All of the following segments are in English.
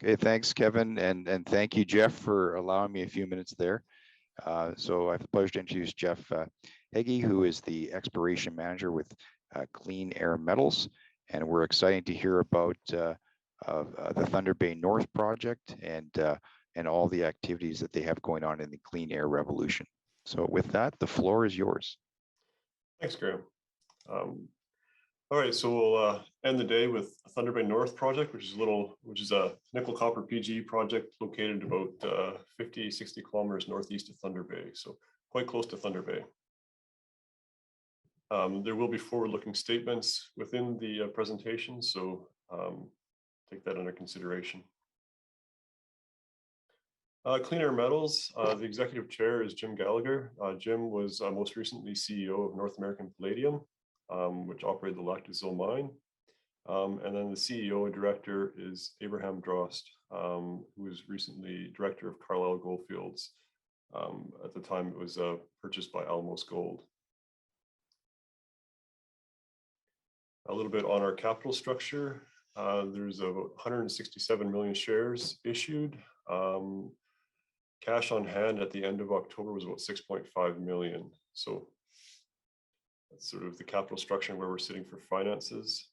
Okay, thanks, Kevin, and thank you, Geoff, for allowing me a few minutes there. So I have the pleasure to introduce Geoff Heggie, who is the exploration manager with Clean Air Metals, and we're excited to hear about the Thunder Bay North project and all the activities that they have going on in the clean air revolution. So with that, the floor is yours. Thanks, Graham. All right, so we'll end the day with Thunder Bay North project, which is a nickel copper PG project located about 50-60 kilometers northeast of Thunder Bay, so quite close to Thunder Bay. There will be forward-looking statements within the presentation, so take that under consideration. Clean Air Metals, the executive chair is Jim Gallagher. Jim was most recently CEO of North American Palladium, which operated the Lactazil mine. And then the CEO and director is Abraham Drost, who was recently director of Carlisle Goldfields. At the time, it was purchased by Alamos Gold. A little bit on our capital structure. There's about 167 million shares issued. Cash on hand at the end of October was about 6.5 million. So that's sort of the capital structure and where we're sitting for finances.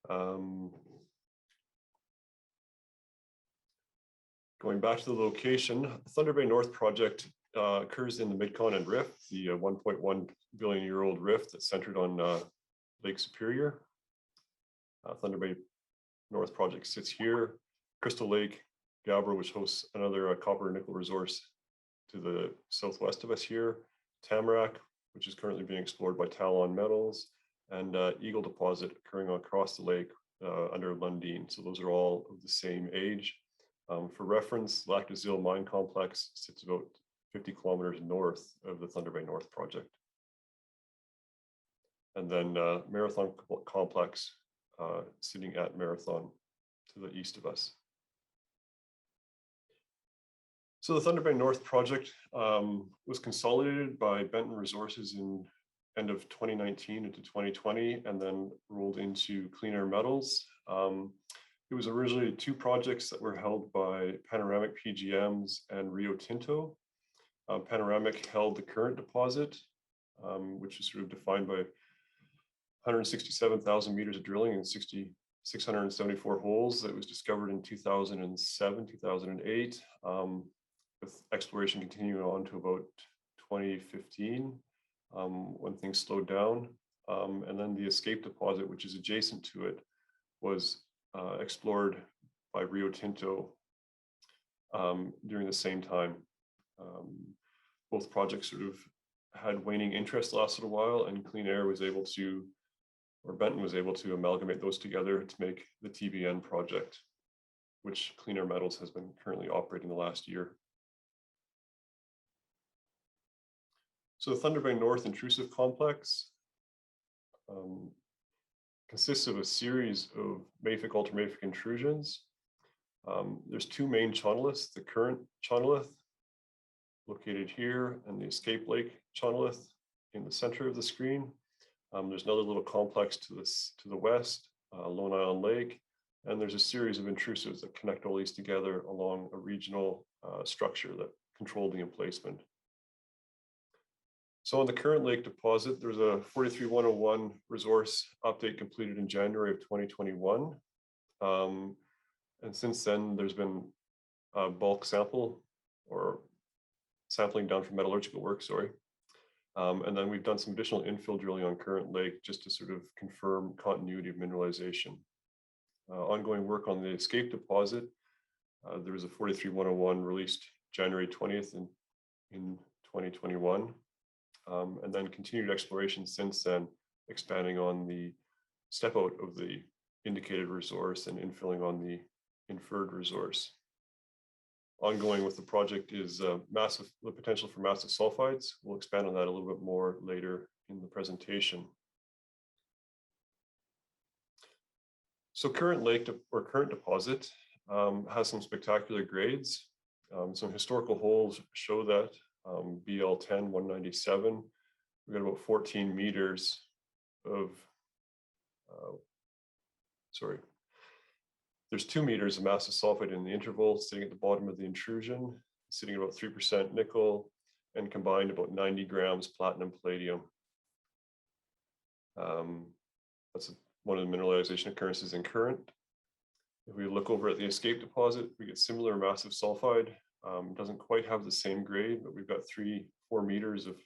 Going back to the location, the Thunder Bay North project occurs in the Mid-Continent Rift, the 1.1 billion-year-old rift that's centered on Lake Superior. Thunder Bay North project sits here. Crystal Lake, Gabbro, which hosts another copper nickel resource to the southwest of us here. Tamarack, which is currently being explored by Talon Metals, and Eagle deposit occurring across the lake under Lundin. So those are all of the same age. For reference, Lactazil mine complex sits about 50 kilometers north of the Thunder Bay North project. And then Marathon complex sitting at Marathon to the east of us. So the Thunder Bay North project was consolidated by Benton Resources in end of 2019 into 2020, and then rolled into Clean Air Metals. It was originally two projects that were held by Panoramic PGMs and Rio Tinto. Panoramic held the current deposit, which is sort of defined by 167,000 meters of drilling and 674 holes that was discovered in 2007, 2008, with exploration continuing on to about 2015, when things slowed down. And then the Escape deposit, which is adjacent to it, was explored by Rio Tinto during the same time. Both projects sort of had waning interest, lasted a while, and Clean Air was able to, or Benton was able to amalgamate those together to make the TBN project, which Clean Air Metals has been currently operating the last year. So the Thunder Bay North intrusive complex consists of a series of mafic ultramafic intrusions. There's two main chonoliths, the current chonolith located here, and the Escape Lake chonolith in the center of the screen. There's another little complex to the west, Lone Island Lake, and there's a series of intrusives that connect all these together along a regional structure that controlled the emplacement. So on the current lake deposit, there's a 43101 resource update completed in January of 2021. And since then, there's been a bulk sample or sampling done for metallurgical work, and then we've done some additional infill drilling on current lake just to sort of confirm continuity of mineralization. Ongoing work on the Escape deposit, there was a 43101 released January 20th in 2021. And then continued exploration since then, expanding on the step out of the indicated resource and infilling on the inferred resource. Ongoing with the project is the potential for massive sulfides. We'll expand on that a little bit more later in the presentation. So current deposit has some spectacular grades. Some historical holes show that BL10 197. We've got about 14 meters of There's 2 meters of massive sulfide in the interval sitting at the bottom of the intrusion, sitting at about 3% nickel and combined about 90 grams platinum palladium. That's one of the mineralization occurrences in current. If we look over at the escape deposit, we get similar massive sulfide. Doesn't quite have the same grade, but we've got 3-4 meters of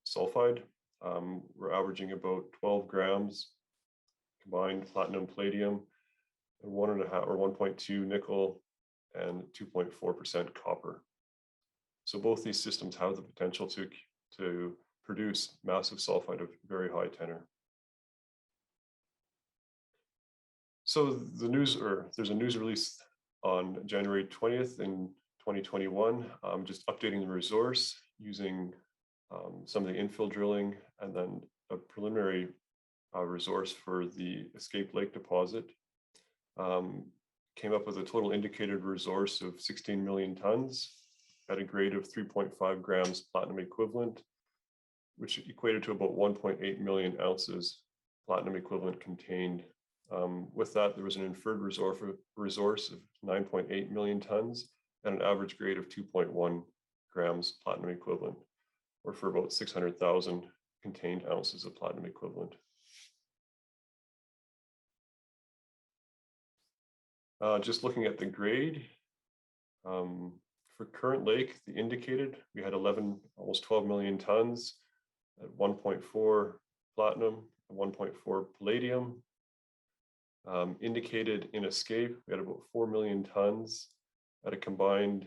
sulfide. We're averaging about 12 grams combined platinum palladium, and 1.5 or 1.2 nickel, and 2.4% copper. So both these systems have the potential to produce massive sulfide of very high tenor. So there's a news release on January 20th in 2021, just updating the resource using some of the infill drilling and then a preliminary resource for the Escape Lake deposit. Came up with a total indicated resource of 16 million tons at a grade of 3.5 grams platinum equivalent, which equated to about 1.8 million ounces platinum equivalent contained. With that, there was an inferred resource of 9.8 million tons at an average grade of 2.1 grams platinum equivalent, or for about 600,000 contained ounces of platinum equivalent. Just looking at the grade, for current lake, the indicated, we had almost 12 million tons at 1.4 platinum and 1.4 palladium. Indicated in escape, we had about 4 million tons at a combined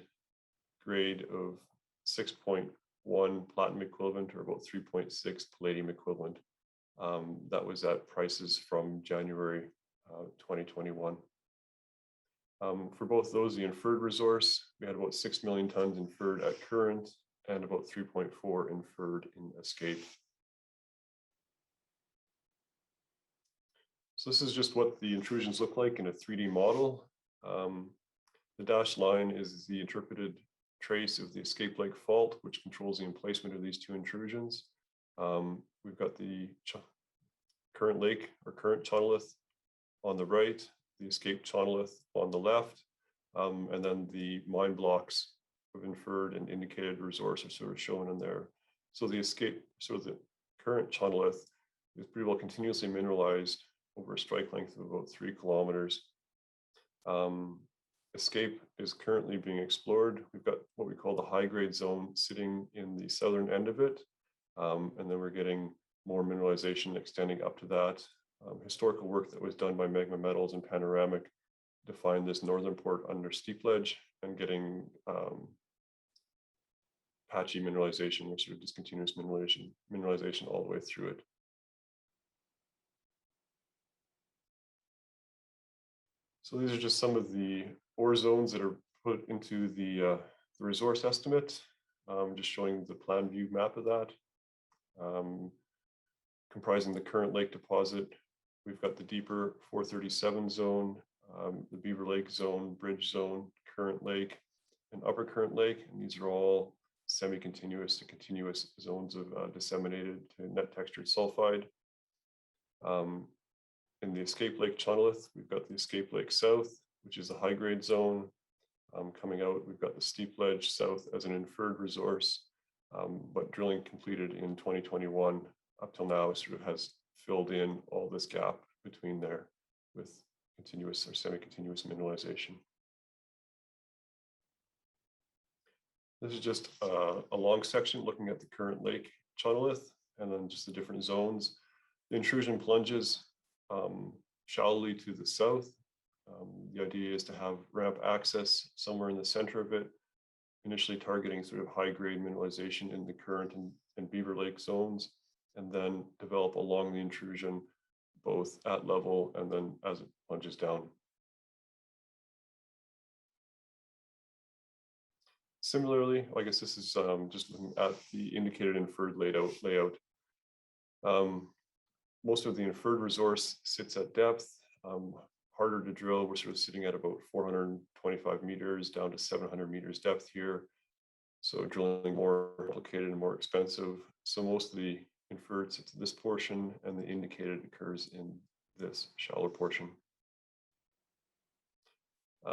grade of 6.1 platinum equivalent, or about 3.6 palladium equivalent. That was at prices from January 2021. For both those, the inferred resource, we had about 6 million tons inferred at current and about 3.4 inferred in escape. So this is just what the intrusions look like in a 3D model. The dashed line is the interpreted trace of the Escape Lake fault, which controls the emplacement of these two intrusions. We've got the current lake or current chonolith on the right, the escape chonolith on the left, and then the mine blocks of inferred and indicated resource are sort of shown in there. So the current chonolith is pretty well continuously mineralized over a strike length of about 3 kilometers. Escape is currently being explored. We've got what we call the high grade zone sitting in the southern end of it. And then we're getting more mineralization extending up to that. Historical work that was done by Magma Metals and Panoramic defined this northern port under steep ledge and getting patchy mineralization, or sort of discontinuous mineralization all the way through it. So these are just some of the ore zones that are put into the resource estimate, just showing the plan view map of that. Comprising the current lake deposit, we've got the deeper 437 zone, the Beaver Lake zone, bridge zone, current lake, and upper current lake. And these are all semi-continuous to continuous zones of disseminated to net textured sulfide. In the Escape Lake chonolith, we've got the Escape Lake South, which is a high grade zone. Coming out, we've got the steep ledge south as an inferred resource, but drilling completed in 2021 up till now sort of has filled in all this gap between there with continuous or semi-continuous mineralization. This is just a long section looking at the current lake chonolith and then just the different zones. The intrusion plunges shallowly to the south. The idea is to have ramp access somewhere in the center of it, initially targeting sort of high-grade mineralization in the current and Beaver Lake zones, and then develop along the intrusion, both at level and then as it plunges down. Similarly, I guess this is just looking at the indicated inferred layout. Most of the inferred resource sits at depth, harder to drill. We're sort of sitting at about 425 meters down to 700 meters depth here. So drilling more complicated and more expensive. So most of the inferred sits at this portion and the indicated occurs in this shallower portion.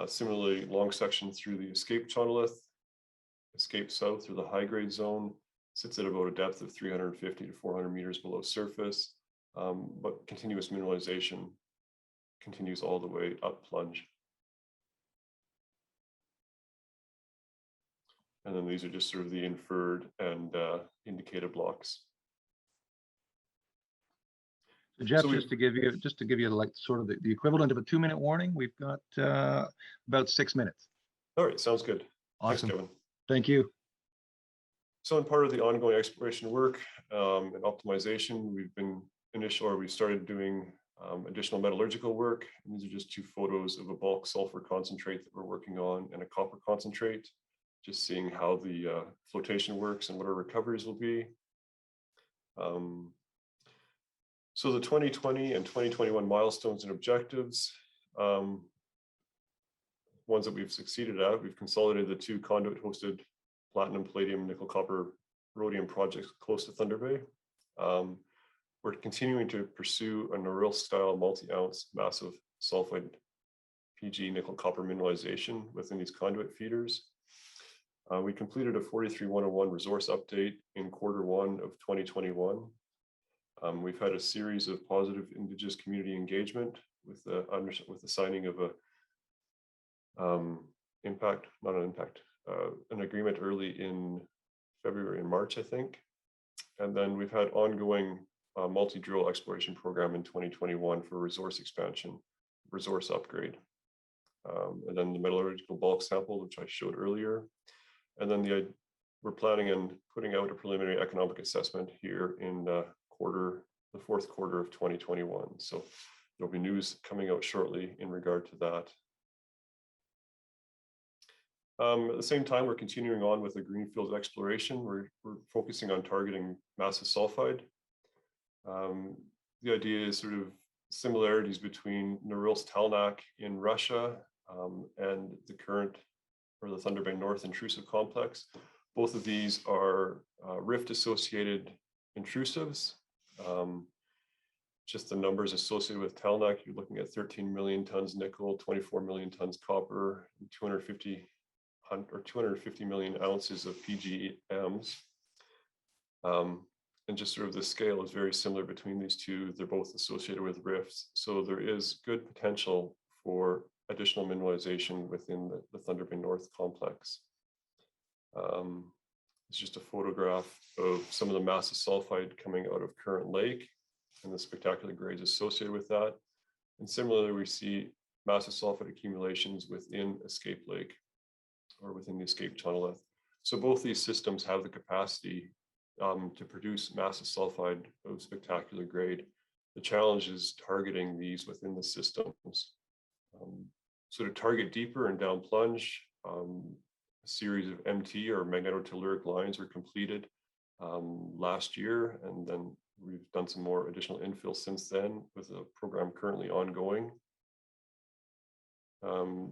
Similarly, long section through the escape chonolith, escape south through the high grade zone, sits at about a depth of 350 to 400 meters below surface, but continuous mineralization continues all the way up plunge. And then these are just sort of the inferred and indicated blocks. So Geoff, just to give you like sort of the equivalent of a 2-minute warning, we've got about 6 minutes. All right, sounds good. Awesome. Thanks, Kevin. Thank you. So in part of the ongoing exploration work and optimization, we started doing additional metallurgical work. And these are just 2 photos of a bulk sulfur concentrate that we're working on and a copper concentrate, just seeing how the flotation works and what our recoveries will be. So the 2020 and 2021 milestones and objectives, ones that we've succeeded at, we've consolidated the 2 conduit hosted platinum, palladium, nickel, copper, rhodium projects close to Thunder Bay. We're continuing to pursue a Norilsk style multi-ounce massive sulfide PG nickel copper mineralization within these conduit feeders. We completed a 43-101 resource update in Q1 of 2021. We've had a series of positive Indigenous community engagement with the signing of an agreement early in February and March, I think. And then we've had ongoing multi-drill exploration program in 2021 for resource expansion, resource upgrade. And then the metallurgical bulk sample, which I showed earlier. And then we're planning on putting out a preliminary economic assessment here in the fourth quarter of 2021. So there'll be news coming out shortly in regard to that. At the same time, we're continuing on with the greenfields exploration. We're focusing on targeting massive sulfide. The idea is sort of similarities between Norilsk Talnak in Russia and the current, or the Thunder Bay North intrusive complex. Both of these are rift-associated intrusives. Just the numbers associated with Talnak, you're looking at 13 million tons nickel, 24 million tons copper, and 250 million ounces of PGMs. And just sort of the scale is very similar between these two. They're both associated with rifts. So there is good potential for additional mineralization within the Thunder Bay North complex. It's just a photograph of some of the massive sulfide coming out of Current Lake and the spectacular grades associated with that. And similarly, we see massive sulfide accumulations within Escape Lake or within the Escape Chonolith. So both these systems have the capacity to produce massive sulfide of spectacular grade. The challenge is targeting these within the systems. So to target deeper and down plunge, a series of MT or magnetotelluric lines were completed last year, and then we've done some more additional infill since then with a program currently ongoing.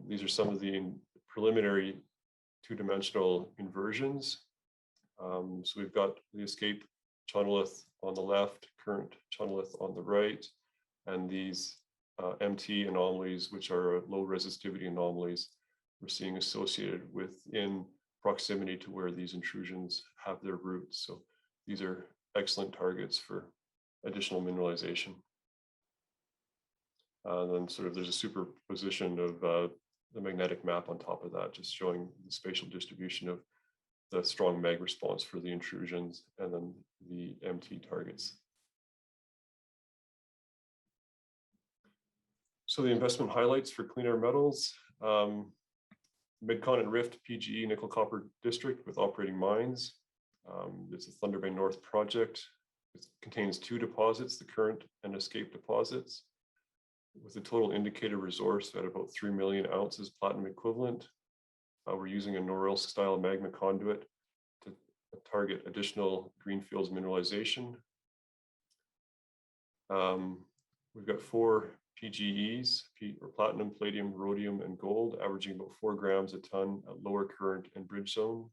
These are some of the preliminary 2-dimensional inversions. So we've got the Escape Chonolith on the left, Current Chonolith on the right, and these MT anomalies, which are low resistivity anomalies, we're seeing associated within proximity to where these intrusions have their roots. So these are excellent targets for additional mineralization. Then sort of there's a superposition of the magnetic map on top of that, just showing the spatial distribution of the strong mag response for the intrusions and then the MT targets. So the investment highlights for Clean Air Metals, Mid-Continent Rift PGE Nickel Copper District with operating mines. It's a Thunder Bay North project. It contains 2 deposits, the Current and Escape deposits, with a total indicated resource at about 3 million ounces platinum equivalent. We're using a Norilsk style magma conduit to target additional greenfields mineralization. We've got 4 PGEs, or platinum, palladium, rhodium, and gold, averaging about 4 grams a ton at lower current and bridge zone.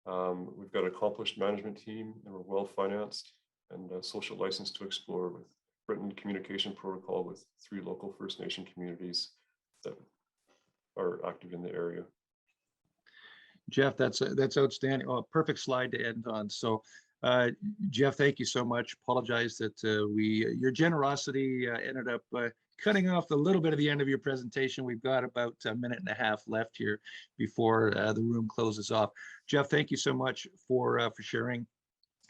We've got an accomplished management team, and we're well financed, and a social license to explore with written communication protocol with 3 local First Nation communities that are active in the area. Geoff, that's outstanding. Oh, perfect slide to end on. So, Geoff, thank you so much. Apologize that your generosity ended up cutting off a little bit of the end of your presentation. We've got about a minute and a half left here before the room closes off. Geoff, thank you so much for sharing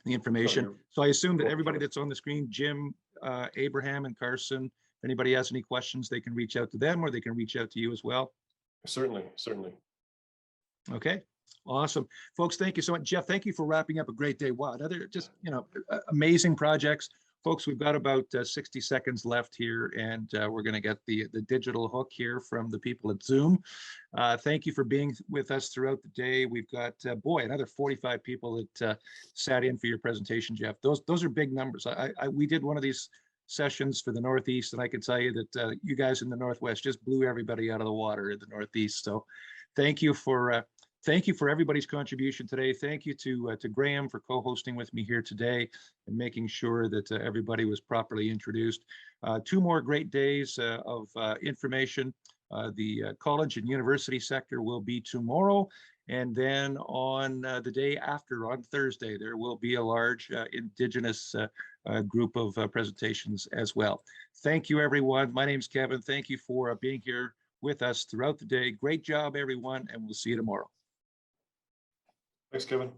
the information. So I assume that everybody that's on the screen, Jim, Abraham, and Carson, if anybody has any questions, they can reach out to them or they can reach out to you as well. Certainly, certainly. Okay, awesome. Folks, thank you so much. Geoff, thank you for wrapping up a great day. Wow, another just, amazing projects. Folks, we've got about 60 seconds left here, and we're going to get the digital hook here from the people at Zoom. Thank you for being with us throughout the day. We've got, boy, another 45 people that sat in for your presentation, Geoff. Those are big numbers. We did one of these sessions for the Northeast, and I can tell you that you guys in the Northwest just blew everybody out of the water in the Northeast. So thank you for everybody's contribution today. Thank you to Graham for co-hosting with me here today and making sure that everybody was properly introduced. 2 more great days of information. The college and university sector will be tomorrow. And then on the day after, on Thursday, there will be a large Indigenous group of presentations as well. Thank you, everyone. My name's Kevin. Thank you for being here with us throughout the day. Great job, everyone, and we'll see you tomorrow. Thanks, Kevin.